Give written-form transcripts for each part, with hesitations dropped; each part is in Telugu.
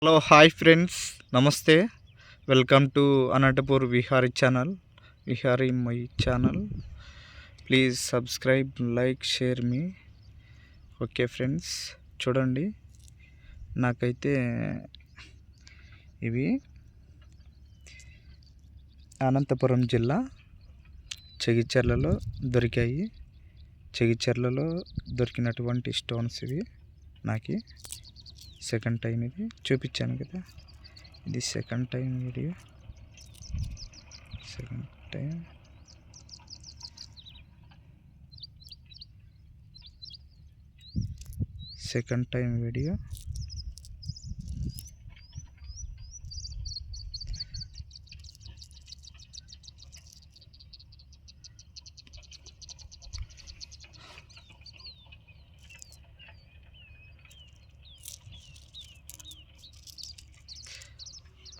హలో హాయ్ ఫ్రెండ్స్, నమస్తే. Welcome to Anantapur Vihari channel, Vihari my channel. Please subscribe, like, share me. Okay friends, చూడండి, నాకైతే ఇవి అనంతపురం జిల్లా చెగిచెర్లలో దొరికాయి. చెగిచెర్లలో దొరికినటువంటి స్టోన్స్ ఇవి. నాకు సెకండ్ టైం ఇది చూపించాను కదా, ఇది second time video. Second time video.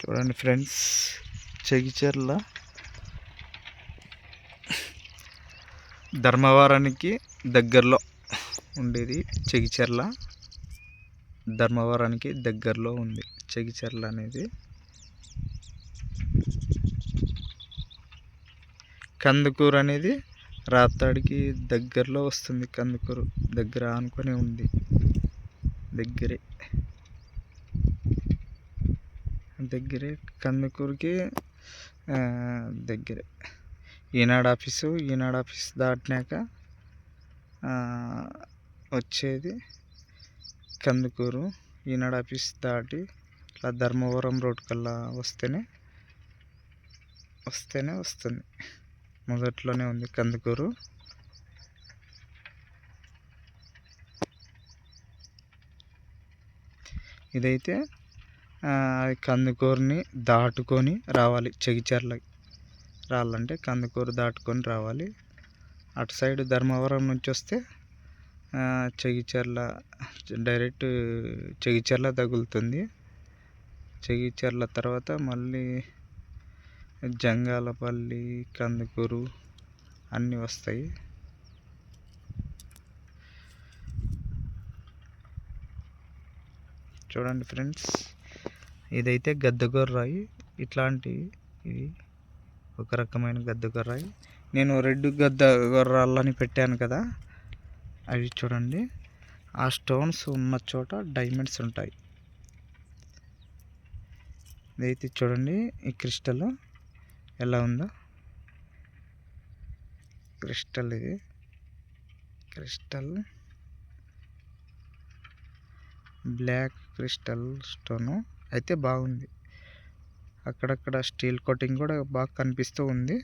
చూడండి ఫ్రెండ్స్, చెగిచెర్ల ధర్మవరానికి దగ్గరలో ఉండేది. చెగిచెర్ల ధర్మవరానికి దగ్గరలో ఉంది చెగిచెర్ల అనేది. కందుకూరు అనేది రాప్తాడికి దగ్గరలో వస్తుంది. కందుకూరు దగ్గర ఆనుకొని ఉంది, దగ్గరే కందుకూరుకి దగ్గరే. ఈనాడు ఆఫీస్ దాటినాక వచ్చేది కందుకూరు. ఈనాడు ఆఫీస్ దాటి ఇట్లా ధర్మవరం రోడ్ కల్లా వస్తేనే వస్తుంది. మొదట్లోనే ఉంది కందుకూరు. ఇదైతే కందుకూరుని దాటుకొని రావాలి. చెగిచెర్లకి రావాలంటే కందుకూరు దాటుకొని రావాలి. అటు సైడ్ ధర్మవరం నుంచి వస్తే చెగిచెర్ల డైరెక్ట్ చెగిచెర్ల తగులుతుంది. చెగిచెర్ల తర్వాత మళ్ళీ జంగాలపల్లి, కందుకూరు అన్నీ వస్తాయి. చూడండి ఫ్రెండ్స్, ఇదైతే గద్దగొర్రాయి. ఇట్లాంటివి ఇవి ఒక రకమైన గద్దగొర్రాయి. నేను రెడ్ గద్దగొర్రాలని పెట్టాను కదా, అవి చూడండి. ఆ స్టోన్స్ ఉన్న చోట డైమండ్స్ ఉంటాయి. ఇదైతే చూడండి, ఈ క్రిస్టల్ ఎలా ఉందో. క్రిస్టల్ ఇది బ్లాక్ క్రిస్టల్ స్టోను అయితే బాగుంది. అక్కడక్కడ స్టీల్ కోటింగ్ కూడా బాగా కనిపిస్తూ ఉంది.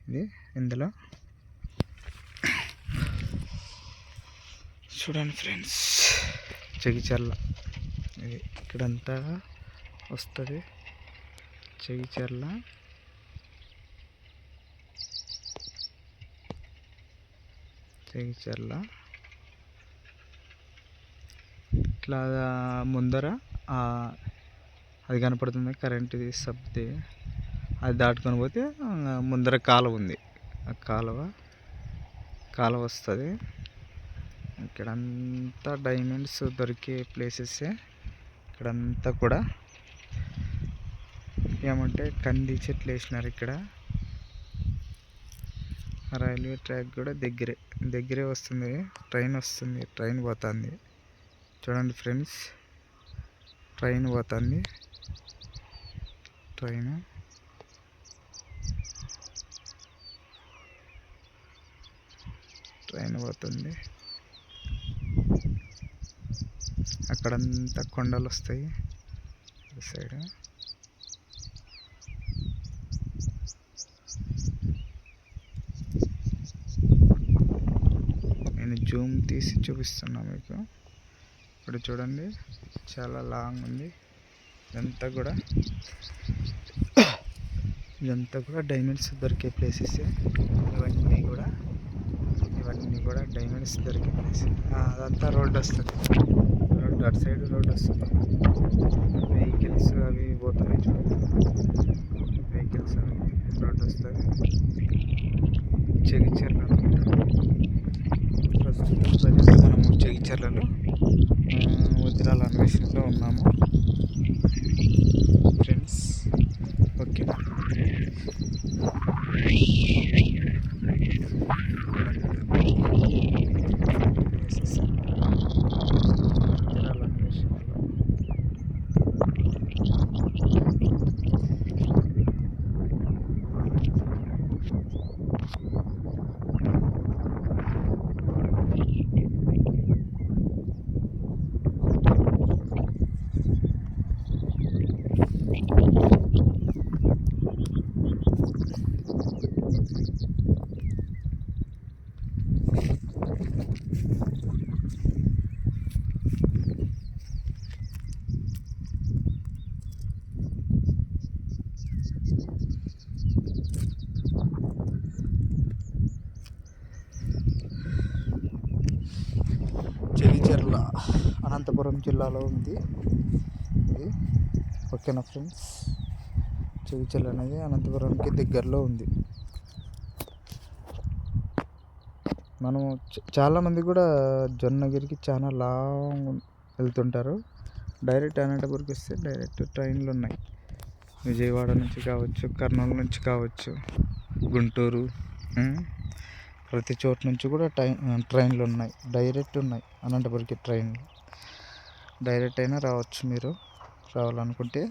ఇది ఇందులో చూడండి ఫ్రెండ్స్, చెగిచెర్ల ఇది ఇక్కడంతా వస్తుంది. చెగిచెర్ల ఇట్లా ముందర అది కనపడుతుంది, కరెంటుది సబ్ది. అది దాటుకొని పోతే ముందర కాలువ ఉంది. ఆ కాలువ వస్తుంది. ఇక్కడంతా డైమండ్స్ దొరికే ప్లేసెసే. ఇక్కడంతా కూడా ఏమంటే కంది చెట్లు వేసినారు. ఇక్కడ రైల్వే ట్రాక్ కూడా దగ్గరే వస్తుంది. ట్రైన్ పోతుంది. చూడండి ఫ్రెండ్స్, ట్రైన్ పోతుంది. ట్రైన్ పోతుంది. అక్కడంతా కొండలు వస్తాయి ఈ సైడ్. నేను జూమ్ తీసి చూపిస్తున్నా మీకు. ఇప్పుడు చూడండి, చాలా లాంగ్ ఉంది. ఇదంతా కూడా డైమండ్స్ దొరికే ప్లేసెస్. ఇవన్నీ కూడా డైమండ్స్ దొరికే ప్లేస్. అదంతా రోడ్డు వస్తుంది. అటు సైడ్ రోడ్డు వస్తుంది. వెహికల్స్ అవి పోతున్నాయి చూడండి. వెహికల్స్ అవి రోడ్డు వస్తుంది. చెగిచెర్ల ప్రస్తుతం మనము చెగిచెర్లలో వజ్రాల అన్వేషణలో ఉన్నాము. అనంతపురం జిల్లాలో ఉంది ఇది. ఓకేనా ఫ్రెండ్స్, చెవిచెల్ అనేది అనంతపురంకి దగ్గరలో ఉంది. మనం చాలామంది కూడా జొన్నగిరికి చాలా లాంగ్ వెళ్తుంటారు. డైరెక్ట్ అనంతపురంకి వస్తే డైరెక్ట్ ట్రైన్లు ఉన్నాయి. విజయవాడ నుంచి కావచ్చు, కర్నూలు నుంచి కావచ్చు, గుంటూరు, ప్రతి చోటు నుంచి కూడా ట్రైన్లు ఉన్నాయి. డైరెక్ట్ ఉన్నాయి అనంతపురంకి ట్రైన్లు. డైరెక్ట్ అయినా రావచ్చు మీరు రావాలనుకుంటే.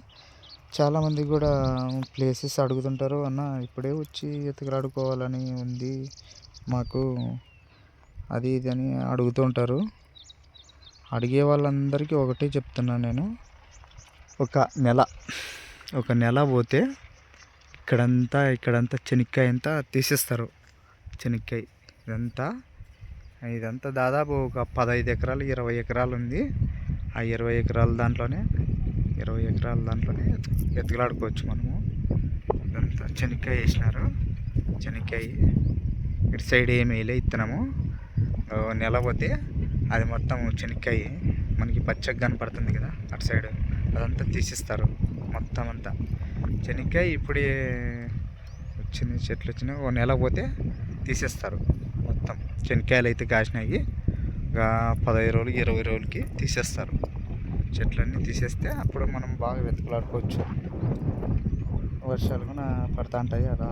చాలామంది కూడా ప్లేసెస్ అడుగుతుంటారు, అన్న ఇప్పుడే వచ్చి ఎత్తుకులాడుకోవాలని ఉంది మాకు, అది ఇది అని అడుగుతూ ఉంటారు. అడిగే వాళ్ళందరికీ ఒకటే చెప్తున్నాను నేను, ఒక నెల పోతే ఇక్కడంతా చెనిక్కాయ అంతా తీసేస్తారు. చెనిక్కాయ ఇదంతా దాదాపు ఒక 15 ఎకరాలు 20 ఎకరాలు ఉంది. ఆ 20 ఎకరాల దాంట్లోనే ఎత్తుకులాడుకోవచ్చు మనము. ఇదంతా చెనిక్కాయ వేసినారు. చెనిక్కాయ ఇటు సైడ్ ఏమి వేయలే ఇత్తనము. నెల పోతే అది మొత్తం చెనిక్కాయ మనకి పచ్చగా కనపడుతుంది కదా అటు సైడ్, అదంతా తీసిస్తారు మొత్తం అంతా. చెనిక్కాయ ఇప్పుడే వచ్చిన చెట్లు వచ్చినాయి, ఓ నెల పోతే తీసేస్తారు మొత్తం. చెనిక్కాయలు అయితే కాసినాయి, 15 రోజులు 20 రోజులకి తీసేస్తారు. చెట్లన్నీ తీసేస్తే అప్పుడు మనం బాగా వెతుకులాడుకోవచ్చు. వర్షాలు కూడా పడుతూ ఉంటాయి, అలా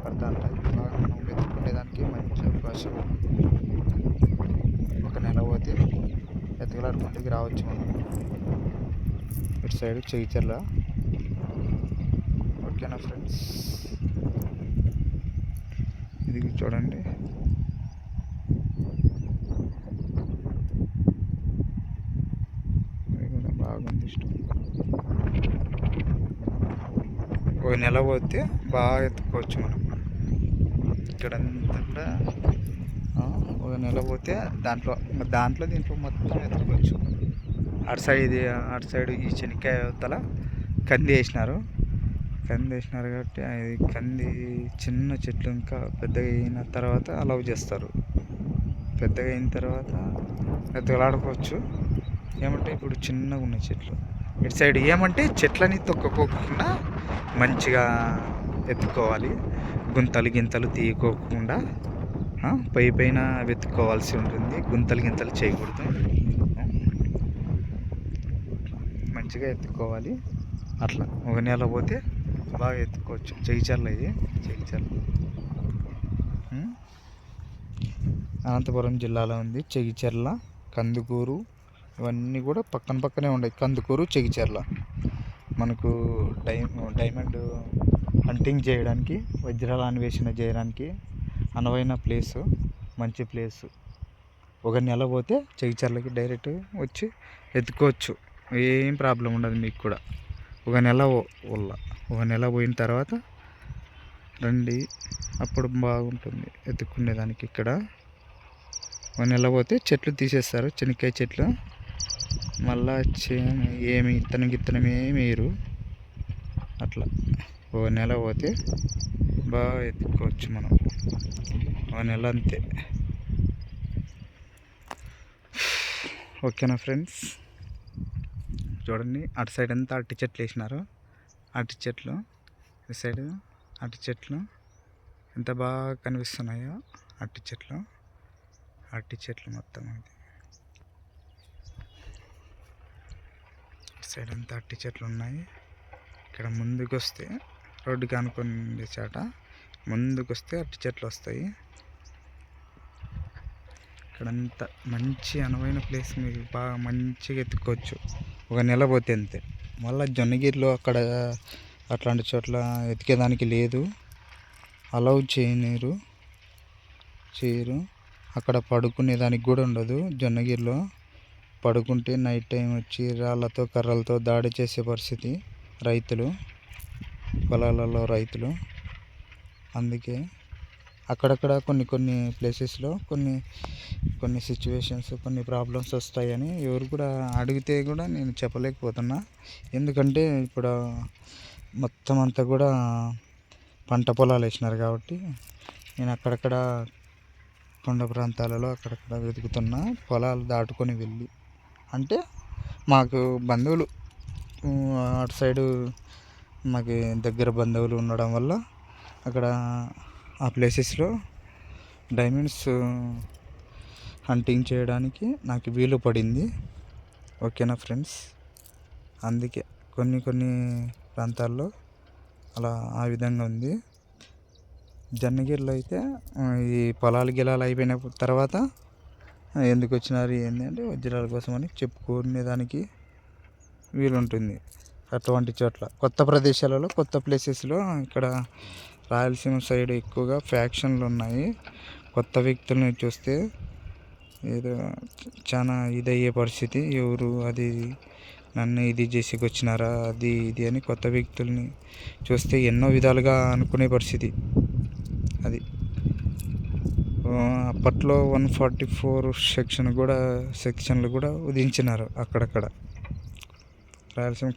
పడుతూ ఉంటాయి. బాగా మనం వెతుక్కునేదానికి మంచి అవకాశం. ఒక నెల పోతే ఎత్తుకులాడుకుంటూ రావచ్చు మనం ఇటు సైడ్ చెగిచెర్ల. ఓకేనా ఫ్రెండ్స్, ఇది చూడండి. ఇది కూడా బాగుంది ఇష్టం. ఒక నెల పోతే బాగా ఎత్తుకోవచ్చు మనం. ఇక్కడంతా కూడా ఒక నెల పోతే దీంట్లో మొత్తం ఎత్తుకోవచ్చు. అటు సైడ్ ఈ చెనిక్కాయ అవతల కంది వేసినారు కాబట్టి అది కంది చిన్న చెట్లు ఇంకా పెద్దగా అయిన తర్వాత అలౌ చేస్తారు. పెద్దగా అయిన తర్వాత ఎత్తులాడుకోవచ్చు. ఏమంటే ఇప్పుడు చిన్నగా ఉన్న చెట్లు ఇటు సైడ్ ఏమంటే చెట్లని తొక్కకోకుండా మంచిగా ఎత్తుకోవాలి. గింతలు తీయకోకుండా పైన వెతుక్కోవాల్సి ఉంటుంది. గింతలు చేయకూడదు. మంచిగా ఎత్తుకోవాలి. అట్లా ఒక నెల పోతే బాగా ఎత్తుకోవచ్చు. చెగిచెర్ల ఇది అనంతపురం జిల్లాలో ఉంది. చెగిచెర్ల, కందుకూరు ఇవన్నీ కూడా పక్కనే ఉన్నాయి. కందుకూరు, చెగిచెర్ల మనకు డైమండ్ హంటింగ్ చేయడానికి, వజ్రాల అన్వేషణ చేయడానికి అనువైన ప్లేసు, మంచి ప్లేసు. ఒక నెల పోతే చెగిచెర్లకి డైరెక్ట్ వచ్చి ఎత్తుకోవచ్చు. ఏం ప్రాబ్లం ఉండదు మీకు కూడా. ఒక నెల పోయిన తర్వాత రండి, అప్పుడు బాగుంటుంది ఎత్తుక్కునేదానికి. ఇక్కడ ఒక నెల పోతే చెట్లు తీసేస్తారు, చెనిక్కాయ చెట్లు. మళ్ళా ఏమి ఇత్తనం ఏమి వేయరు. అట్లా ఒక నెల పోతే బాగా ఎత్తుకోవచ్చు మనం. ఒక నెల అంతే. ఓకేనా ఫ్రెండ్స్, చూడండి. అటు సైడ్ అంతా అరటి చెట్లు వేసినారు. అరటి చెట్లు ఇటు సైడ్ అరటి చెట్లు ఎంత బాగా కనిపిస్తున్నాయో. అరటి చెట్లు మొత్తం అది సైడ్ అంతా అరటి చెట్లు ఉన్నాయి. ఇక్కడ ముందుకు వస్తే రోడ్డుకి ఆనుకునే చాట ముందుకు వస్తే అరటి చెట్లు వస్తాయి. ఇక్కడంతా మంచి అనువైన ప్లేస్, మీకు బాగా మంచిగా ఎత్తుకోవచ్చు. ఒక నెల పోతే అంతే. మళ్ళీ జొన్నగిరిలో అక్కడ అట్లాంటి చోట్ల ఎతికేదానికి లేదు, అలౌ చేయరు. అక్కడ పడుకునే దానికి కూడా ఉండదు. జొన్నగిరిలో పడుకుంటే నైట్ టైం వచ్చి రాళ్ళతో కర్రలతో దాడి చేసే పరిస్థితి పొలాలలో రైతులు. అందుకే అక్కడక్కడ కొన్ని ప్లేసెస్లో కొన్ని సిచ్యువేషన్స్, కొన్ని ప్రాబ్లమ్స్ వస్తాయని ఎవరు కూడా అడిగితే కూడా నేను చెప్పలేకపోతున్నా. ఎందుకంటే ఇప్పుడు మొత్తం అంతా కూడా పంట పొలాలు వేసినారు కాబట్టి నేను అక్కడక్కడ కొండ ప్రాంతాలలో అక్కడక్కడ వెతుకుతున్నా, పొలాలు దాటుకొని వెళ్ళి. అంటే మాకు బంధువులు అటు సైడు మాకు దగ్గర బంధువులు ఉండడం వల్ల అక్కడ ఆ ప్లేసెస్లో డైమండ్స్ హంటింగ్ చేయడానికి నాకు వీలు పడింది. ఓకేనా ఫ్రెండ్స్, అందుకే కొన్ని ప్రాంతాల్లో అలా ఆ విధంగా ఉంది. జొన్నగిరిలో అయితే ఈ పొలాలు అయిపోయిన తర్వాత ఎందుకు వచ్చినారు ఏంటి అంటే వజ్రాల కోసం అని చెప్పుకునేదానికి వీలుంటుంది. అటువంటి చోట్ల కొత్త ప్రదేశాలలో కొత్త ప్లేసెస్లో ఇక్కడ రాయలసీమ సైడ్ ఎక్కువగా ఫ్యాక్షన్లు ఉన్నాయి. కొత్త వ్యక్తుల్ని చూస్తే ఏదో చాలా ఇదయ్యే పరిస్థితి. ఎవరు అది నన్ను ఇది చేసేకి వచ్చినారా అది ఇది అని కొత్త వ్యక్తుల్ని చూస్తే ఎన్నో విధాలుగా అనుకునే పరిస్థితి అది. అప్పట్లో 144 సెక్షన్లు కూడా విధించినారు అక్కడక్కడ. రాయలసీమ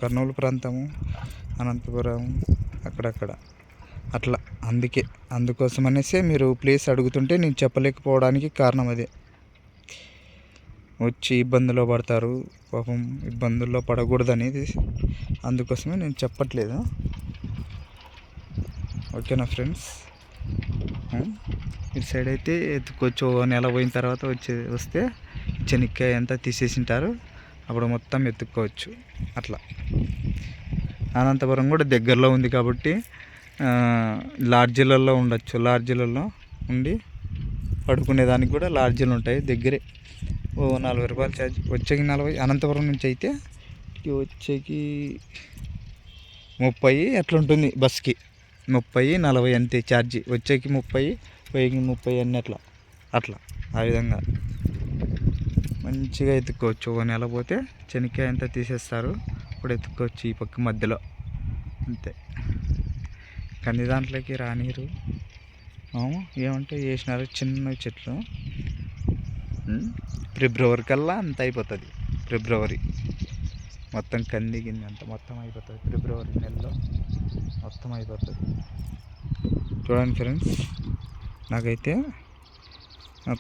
కర్నూలు ప్రాంతము, అనంతపురం అక్కడక్కడ అట్లా. అందుకోసం అనేసి మీరు ప్లేస్ అడుగుతుంటే నేను చెప్పలేకపోవడానికి కారణం అదే. వచ్చి ఇబ్బందుల్లో పడతారు, పాపం ఇబ్బందుల్లో పడకూడదు అనేది అందుకోసమే నేను చెప్పట్లేదు. ఓకేనా ఫ్రెండ్స్, ఇటు సైడ్ అయితే ఎత్తుకొచ్చు నెల పోయిన తర్వాత వస్తే చెనిక్కాయ అంతా తీసేసింటారు, అప్పుడు మొత్తం ఎత్తుక్కోవచ్చు అట్లా. అనంతపురం కూడా దగ్గరలో ఉంది కాబట్టి లాడ్జీలలో ఉండొచ్చు. లాడ్జీలలో ఉండి పడుకునేదానికి కూడా లాడ్జీలు ఉంటాయి దగ్గరే. 40 రూపాయలు ఛార్జ్, వచ్చేకి 40. అనంతపురం నుంచి అయితే వచ్చేకి 30 అట్లా ఉంటుంది బస్కి. 30, 40 అంతే ఛార్జీ. వచ్చేకి 30, పోయేకి 30 అన్ని అట్లా ఆ విధంగా మంచిగా ఎత్తుక్కోవచ్చు. ఒక నెల పోతే చెనిక్కాయ అంతా తీసేస్తారు, ఇప్పుడు ఎత్తుక్కోవచ్చు ఈ పక్క మధ్యలో అంతే. కంది దాంట్లోకి రానీరు ఏమంటే వేసినారు చిన్న చెట్లు. ఫిబ్రవరి కల్లా అంత అయిపోతుంది. ఫిబ్రవరి మొత్తం కంది గిన్నె అంతా మొత్తం అయిపోతుంది. ఫిబ్రవరి నెలలో మొత్తం అయిపోతుంది. చూడండి ఫ్రెండ్స్, నాకైతే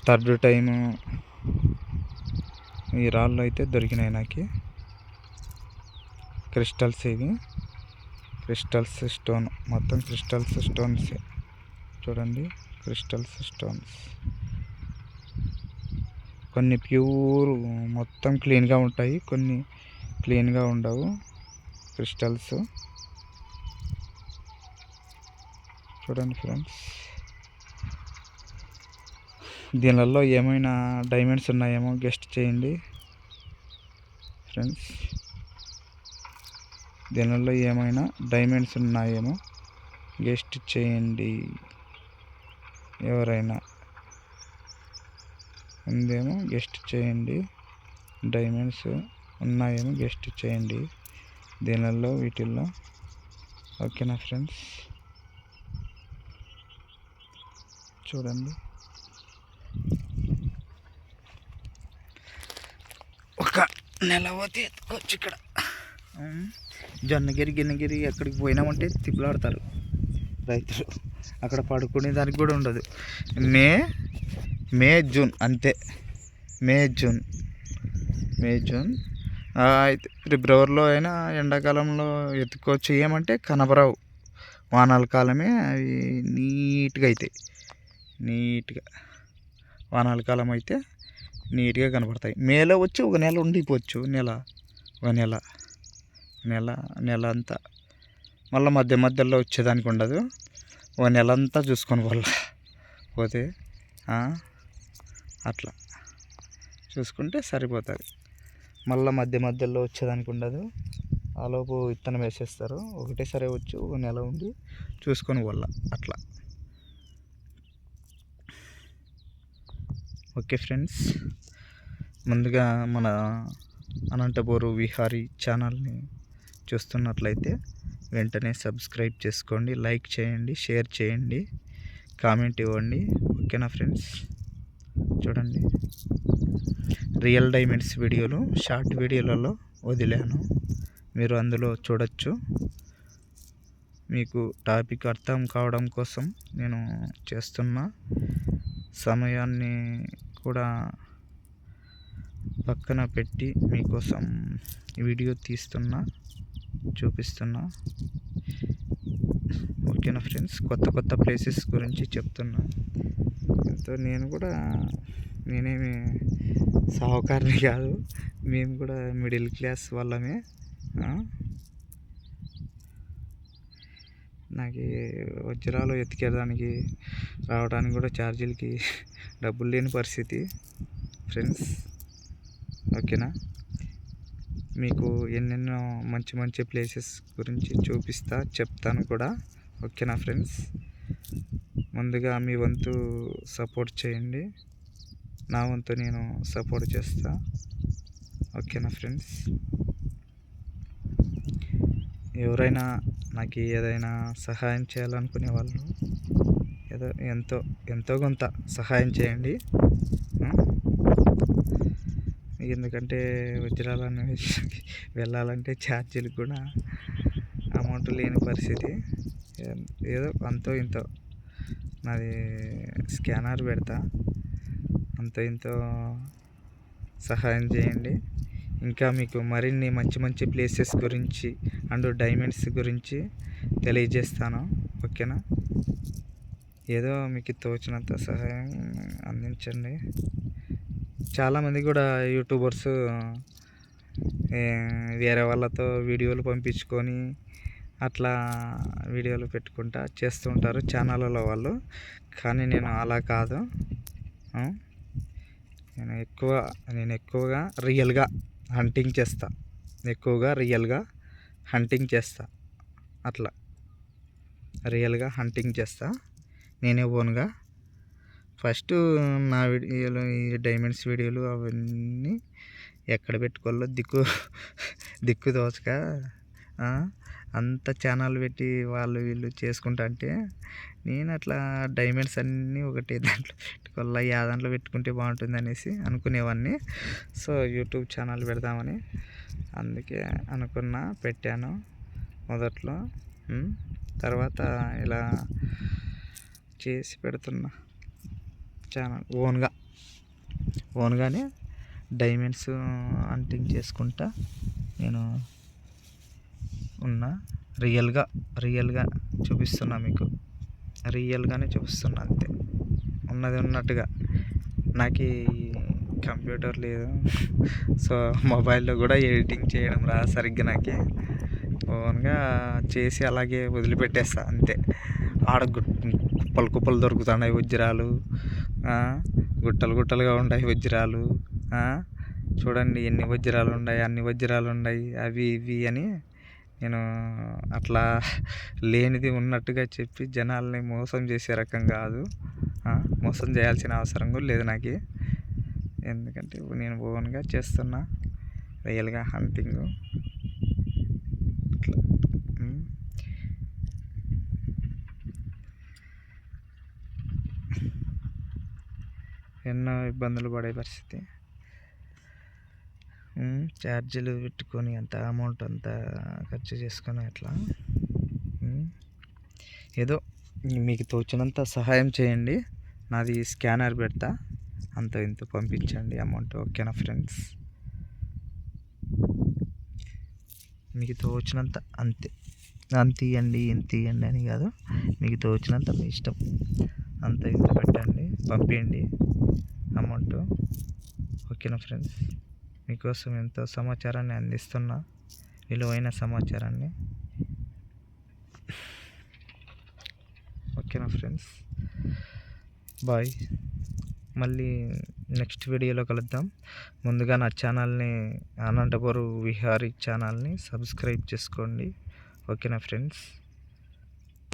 థర్డ్ టైము ఈ రాళ్ళు అయితే దొరికినాయి నాకు. క్రిస్టల్స్, ఇవి క్రిస్టల్స్ స్టోన్, మొత్తం క్రిస్టల్స్ స్టోన్స్ చూడండి. క్రిస్టల్స్ స్టోన్స్ కొన్ని ప్యూర్ మొత్తం క్లీన్గా ఉంటాయి, కొన్ని క్లీన్గా ఉండవు. క్రిస్టల్స్ చూడండి ఫ్రెండ్స్. దీనిలో ఏమైనా డైమండ్స్ ఉన్నాయేమో గెస్ట్ చేయండి ఫ్రెండ్స్. దీనిలో ఏమైనా డైమండ్స్ ఉన్నాయేమో గెస్ట్ చేయండి. ఎవరైనా ఉందేమో గెస్ట్ చేయండి. డైమండ్స్ ఉన్నాయేమో గెస్ట్ చేయండి దీనిలో వీటిల్లో. ఓకేనా ఫ్రెండ్స్, చూడండి. ఒక నెల పోతే ఎత్తుకోవచ్చు. ఇక్కడ జొన్నగిరి గిన్నెగిరి ఎక్కడికి పోయినామంటే తిప్పులాడతారు రైతులు. అక్కడ పడుకునే దానికి కూడా ఉండదు. మే జూన్ అంతే. మే జూన్ అయితే ఫిబ్రవరిలో అయినా ఎండాకాలంలో ఎత్తుకోవచ్చు. ఏమంటే కనబరావు, వానాల కాలమే అవి నీట్గా అవుతాయి. నీట్గా వానాల కాలం అయితే నీట్గా కనపడతాయి. మేలో వచ్చి ఒక నెల ఉండిపోవచ్చు. ఒక నెల అంతా మళ్ళీ మధ్యలో వచ్చేదానికి ఉండదు. ఒక నెల అంతా చూసుకొని పోతే అట్లా చూసుకుంటే సరిపోతుంది. మళ్ళీ మధ్యలో వచ్చేదానికి ఉండదు. ఆలోపు విత్తనం వేసేస్తారు. ఒకటేసారి వచ్చి ఒక నెల ఉండి చూసుకొని అట్లా. ఓకే ఫ్రెండ్స్, ముందుగా మన అనంతపూర్ విహారీ ఛానల్ని చూస్తున్నట్లయితే వెంటనే సబ్స్క్రైబ్ చేసుకోండి, లైక్ చేయండి, షేర్ చేయండి, కామెంట్ ఇవ్వండి. ఓకేనా ఫ్రెండ్స్, చూడండి. రియల్ డైమండ్స్ వీడియోలు షార్ట్ వీడియోలలో వదిలాను, మీరు అందులో చూడొచ్చు. మీకు టాపిక్ అర్థం కావడం కోసం నేను చేస్తున్న సమయాన్ని కూడా పక్కన పెట్టి మీకోసం వీడియో చూపిస్తున్నా. ఓకేనా ఫ్రెండ్స్, కొత్త కొత్త ప్లేసెస్ గురించి చెప్తున్నా. ఎంతో నేనేమి సాహుకారిని కాదు, మేము కూడా మిడిల్ క్లాస్ వాళ్ళమే. నాకు వజ్రాలు ఎత్తుకెళ్ళడానికి రావడానికి కూడా ఛార్జీలకి డబ్బులు లేని పరిస్థితి ఫ్రెండ్స్. ఓకేనా, మీకు ఎన్నెన్నో మంచి మంచి ప్లేసెస్ గురించి చెప్తాను కూడా. ఓకేనా ఫ్రెండ్స్, ముందుగా మీ వంతు సపోర్ట్ చేయండి, నా వంతు నేను సపోర్ట్ చేస్తా. ఓకేనా ఫ్రెండ్స్, ఎవరైనా నాకు ఏదైనా సహాయం చేయాలనుకునే వాళ్ళు ఎంతో కొంత సహాయం చేయండి. ఎందుకంటే వజ్రాలను వెళ్ళాలంటే ఛార్జీలు కూడా అమౌంట్ లేని పరిస్థితి. ఏదో అంతో ఇంతో నాది స్కానర్ పెడతా, అంతో ఇంతో సహాయం చేయండి. ఇంకా మీకు మరిన్ని మంచి మంచి ప్లేసెస్ గురించి అండ్ డైమండ్స్ గురించి తెలియజేస్తాను. ఓకేనా, ఏదో మీకు తోచినంత సహాయం అందించండి. చాలామంది కూడా యూట్యూబర్స్ వేరే వాళ్ళతో వీడియోలు పంపించుకొని అట్లా వీడియోలు పెట్టుకుంటా చేస్తుంటారు ఛానళ్ళలో వాళ్ళు. కానీ నేను అలా కాదు, నేను ఎక్కువగా రియల్గా హంటింగ్ చేస్తా. అట్లా రియల్గా హంటింగ్ చేస్తా నేనే ఓన్గా. ఫస్ట్ నా వీడియోలు, ఈ డైమండ్స్ వీడియోలు అవన్నీ ఎక్కడ పెట్టుకోవాలో దిక్కు దోచక అంత ఛానల్ పెట్టి వాళ్ళు వీళ్ళు చేసుకుంటా అంటే, నేను అట్లా డైమండ్స్ అన్నీ ఒకటి దాంట్లో పెట్టుకోవాలా, దాంట్లో పెట్టుకుంటే బాగుంటుంది అనేసి అనుకునేవాడిని. సో యూట్యూబ్ ఛానల్ పెడదామని అందుకే పెట్టాను మొదట్లో. తర్వాత ఇలా చేసి పెడుతున్నా ఛానల్ ఓన్గానే డైమండ్స్ హంటింగ్ చేసుకుంటా నేను రియల్గా చూపిస్తున్నా మీకు. రియల్గానే చూపిస్తున్నా అంతే, ఉన్నది ఉన్నట్టుగా. నాకు కంప్యూటర్ లేదు, సో మొబైల్లో కూడా ఎడిటింగ్ చేయడం రాదు సరిగ్గా. నాకు ఓన్గా చేసి అలాగే వదిలిపెట్టేస్తా అంతే. ఆడ కుప్పలు దొరుకుతున్నాయి వజ్రాలు, గుట్టలుగా ఉన్నాయి వజ్రాలు. చూడండి ఎన్ని వజ్రాలు ఉన్నాయి, అన్ని వజ్రాలు ఉన్నాయి, అవి ఇవి అని నేను అట్లా లేనిది ఉన్నట్టుగా చెప్పి జనాల్ని మోసం చేసే రకం కాదు. మోసం చేయాల్సిన అవసరం కూడా లేదు నాకు. ఎందుకంటే నేను ఓన్గా చేస్తున్నా రియల్గా హంటింగ్. ఎన్నో ఇబ్బందులు పడే పరిస్థితి. ఛార్జీలు పెట్టుకొని అంత అమౌంట్ అంతా ఖర్చు చేసుకొని అట్లా ఏదో మీకు తోచినంత సహాయం చేయండి. నాది స్కానర్ పెడతా, అంత ఇంత పంపించండి అమౌంట్. ఓకేనా ఫ్రెండ్స్, మీకు తోచినంత అంత ఇవ్వండి ఇంత ఇవ్వండి అని కాదు, మీకు తోచినంత మీ ఇష్టం, అంత ఇంత పెట్టండి, పంపించండి అమౌంట్. ఓకేనా ఫ్రెండ్స్, మీకోసం ఎంతో సమాచారాన్ని అందిస్తున్నా, విలువైన సమాచారాన్ని. ఓకేనా ఫ్రెండ్స్, బాయ్. మళ్ళీ నెక్స్ట్ వీడియోలో కలుద్దాం. ముందుగా నా ఛానల్ని, అనంతపురం విహారీ ఛానల్ని సబ్స్క్రైబ్ చేసుకోండి. ఓకేనా ఫ్రెండ్స్.